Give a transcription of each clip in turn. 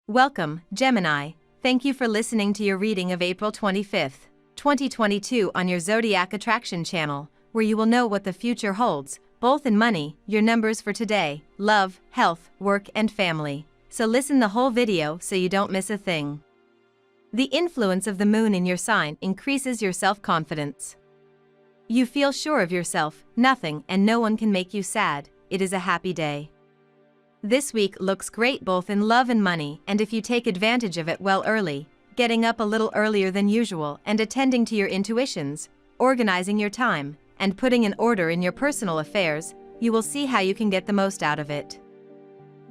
Welcome, Gemini. Thank you for listening to your reading of April 25th, 2022 on your Zodiac Attraction channel, where you will know what the future holds, both in money, your numbers for today, love, health, work and family. So listen the whole video so you don't miss a thing. The influence of the moon in your sign increases your self-confidence. You feel sure of yourself, nothing and no one can make you sad. It is a happy day. This week looks great both in love and money, and if you take advantage of it well early, getting up a little earlier than usual and attending to your intuitions, organizing your time, and putting an order in your personal affairs, you will see how you can get the most out of it.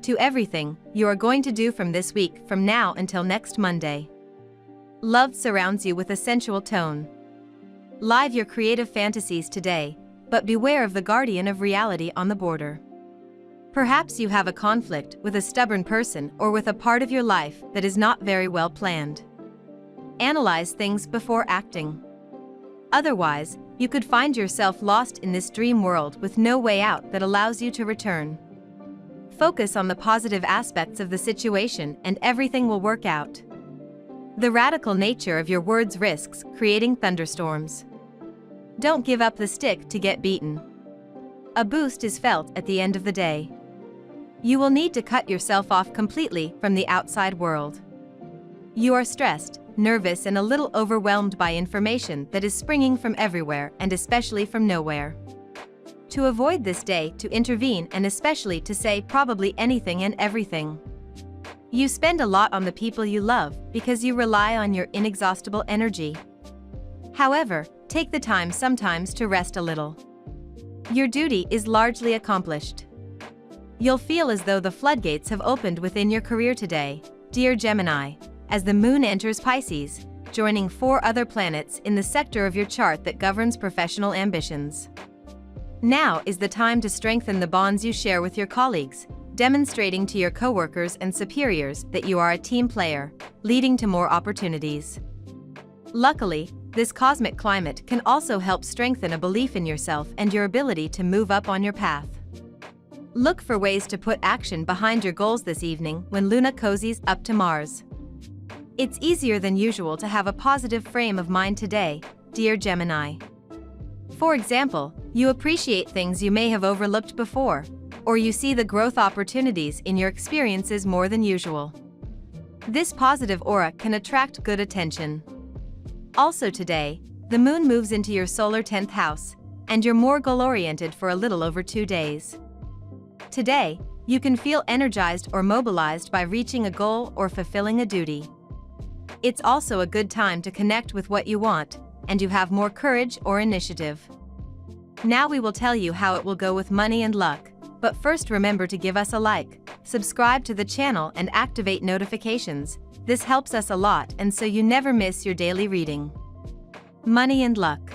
To everything you are going to do from this week from now until next Monday. Love surrounds you with a sensual tone. Live your creative fantasies today, but beware of the guardian of reality on the border. Perhaps you have a conflict with a stubborn person or with a part of your life that is not very well planned. Analyze things before acting. Otherwise, you could find yourself lost in this dream world with no way out that allows you to return. Focus on the positive aspects of the situation and everything will work out. The radical nature of your words risks creating thunderstorms. Don't give up the stick to get beaten. A boost is felt at the end of the day. You will need to cut yourself off completely from the outside world. You are stressed, nervous and a little overwhelmed by information that is springing from everywhere and especially from nowhere. To avoid this day, to intervene and especially to say probably anything and everything. You spend a lot on the people you love because you rely on your inexhaustible energy. However, take the time sometimes to rest a little. Your duty is largely accomplished. You'll feel as though the floodgates have opened within your career today, dear Gemini, as the moon enters Pisces, joining 4 other planets in the sector of your chart that governs professional ambitions. Now is the time to strengthen the bonds you share with your colleagues, demonstrating to your coworkers and superiors that you are a team player, leading to more opportunities. Luckily, this cosmic climate can also help strengthen a belief in yourself and your ability to move up on your path. Look for ways to put action behind your goals this evening when Luna cozies up to Mars. It's easier than usual to have a positive frame of mind today, dear Gemini. For example, you appreciate things you may have overlooked before, or you see the growth opportunities in your experiences more than usual. This positive aura can attract good attention. Also today, the moon moves into your solar 10th house, and you're more goal-oriented for a little over 2 days. Today, you can feel energized or mobilized by reaching a goal or fulfilling a duty. It's also a good time to connect with what you want, and you have more courage or initiative. Now we will tell you how it will go with money and luck, but first remember to give us a like, subscribe to the channel and activate notifications. This helps us a lot and so you never miss your daily reading. Money and luck.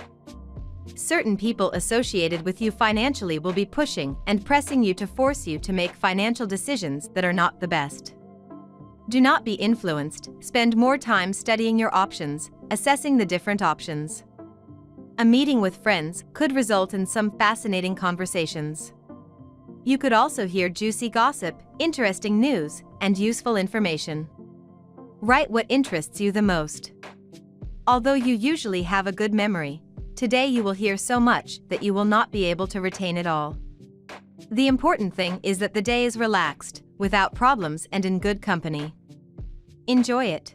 Certain people associated with you financially will be pushing and pressing you to force you to make financial decisions that are not the best. Do not be influenced, spend more time studying your options, assessing the different options. A meeting with friends could result in some fascinating conversations. You could also hear juicy gossip, interesting news, and useful information. Write what interests you the most. Although you usually have a good memory, today you will hear so much that you will not be able to retain it all. The important thing is that the day is relaxed, without problems and in good company. Enjoy it.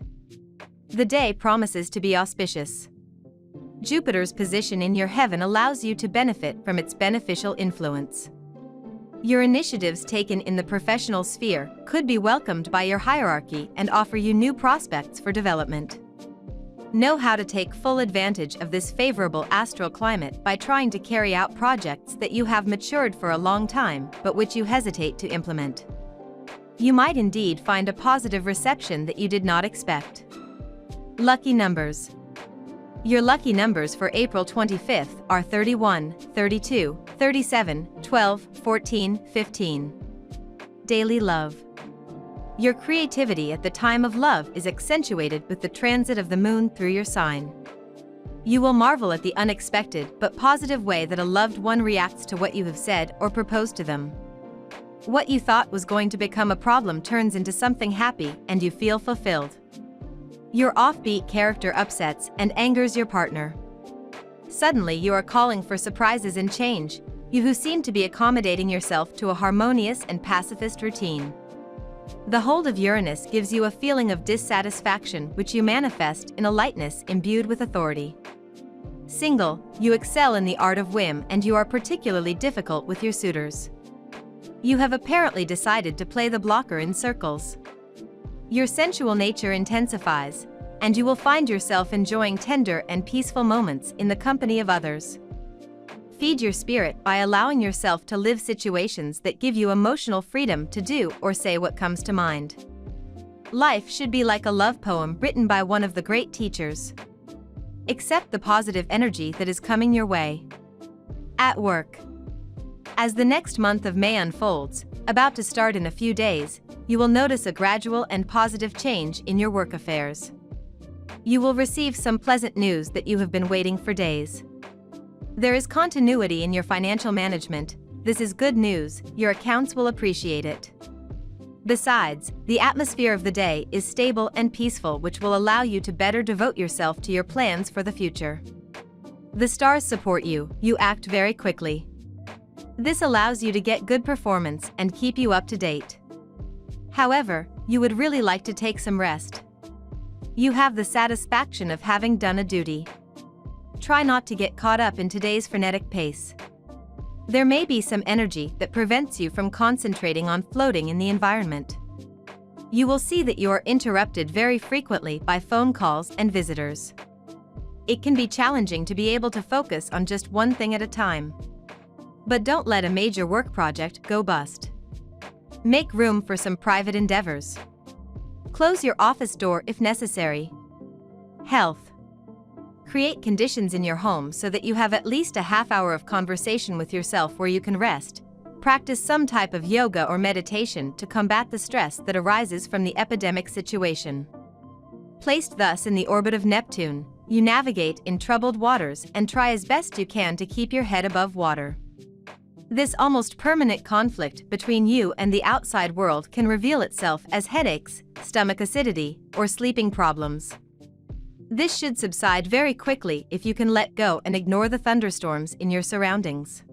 The day promises to be auspicious. Jupiter's position in your heaven allows you to benefit from its beneficial influence. Your initiatives taken in the professional sphere could be welcomed by your hierarchy and offer you new prospects for development. Know how to take full advantage of this favorable astral climate by trying to carry out projects that you have matured for a long time but which you hesitate to implement. You might indeed find a positive reception that you did not expect. Lucky numbers. Your lucky numbers for April 25th are 31, 32, 37, 12, 14, 15. Daily love. Your creativity at the time of love is accentuated with the transit of the moon through your sign. You will marvel at the unexpected but positive way that a loved one reacts to what you have said or proposed to them. What you thought was going to become a problem turns into something happy and you feel fulfilled. Your offbeat character upsets and angers your partner. Suddenly you are calling for surprises and change, you who seem to be accommodating yourself to a harmonious and pacifist routine. The hold of Uranus gives you a feeling of dissatisfaction which you manifest in a lightness imbued with authority. Single, you excel in the art of whim and you are particularly difficult with your suitors. You have apparently decided to play the blocker in circles. Your sensual nature intensifies, and you will find yourself enjoying tender and peaceful moments in the company of others. Feed your spirit by allowing yourself to live situations that give you emotional freedom to do or say what comes to mind. Life should be like a love poem written by one of the great teachers. Accept the positive energy that is coming your way. At work. As the next month of May unfolds, about to start in a few days, you will notice a gradual and positive change in your work affairs. You will receive some pleasant news that you have been waiting for days. There is continuity in your financial management. This is good news, your accounts will appreciate it. Besides, the atmosphere of the day is stable and peaceful, which will allow you to better devote yourself to your plans for the future. The stars support you, you act very quickly. This allows you to get good performance and keep you up to date. However, you would really like to take some rest. You have the satisfaction of having done a duty. Try not to get caught up in today's frenetic pace. There may be some energy that prevents you from concentrating on floating in the environment. You will see that you are interrupted very frequently by phone calls and visitors. It can be challenging to be able to focus on just one thing at a time. But don't let a major work project go bust. Make room for some private endeavors. Close your office door if necessary. Health. Create conditions in your home so that you have at least a half hour of conversation with yourself where you can rest. Practice some type of yoga or meditation to combat the stress that arises from the epidemic situation. Placed thus in the orbit of Neptune, you navigate in troubled waters and try as best you can to keep your head above water. This almost permanent conflict between you and the outside world can reveal itself as headaches, stomach acidity, or sleeping problems. This should subside very quickly if you can let go and ignore the thunderstorms in your surroundings.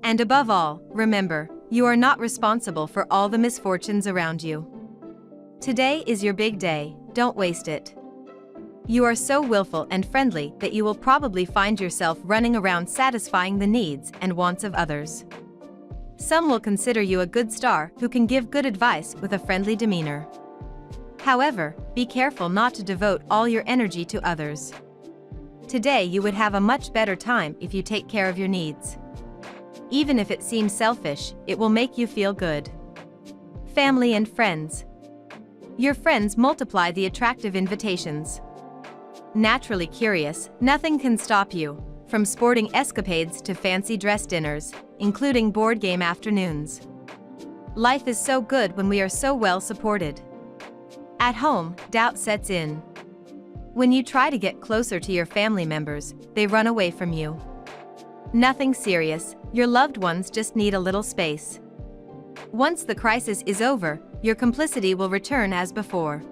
And above all, remember, you are not responsible for all the misfortunes around you. Today is your big day, don't waste it. You are so willful and friendly that you will probably find yourself running around satisfying the needs and wants of others. Some will consider you a good star who can give good advice with a friendly demeanor. However, be careful not to devote all your energy to others. Today you would have a much better time if you take care of your needs. Even if it seems selfish, it will make you feel good. Family and friends. Your friends multiply the attractive invitations. Naturally curious, nothing can stop you, from sporting escapades to fancy dress dinners, including board game afternoons. Life is so good when we are so well supported. At home, doubt sets in. When you try to get closer to your family members, they run away from you. Nothing serious, your loved ones just need a little space. Once the crisis is over, your complicity will return as before.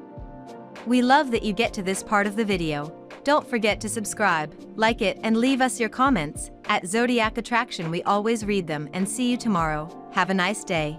We love that you get to this part of the video. Don't forget to subscribe, like it, and leave us your comments. At Zodiac Attraction we always read them, and see you tomorrow. Have a nice day.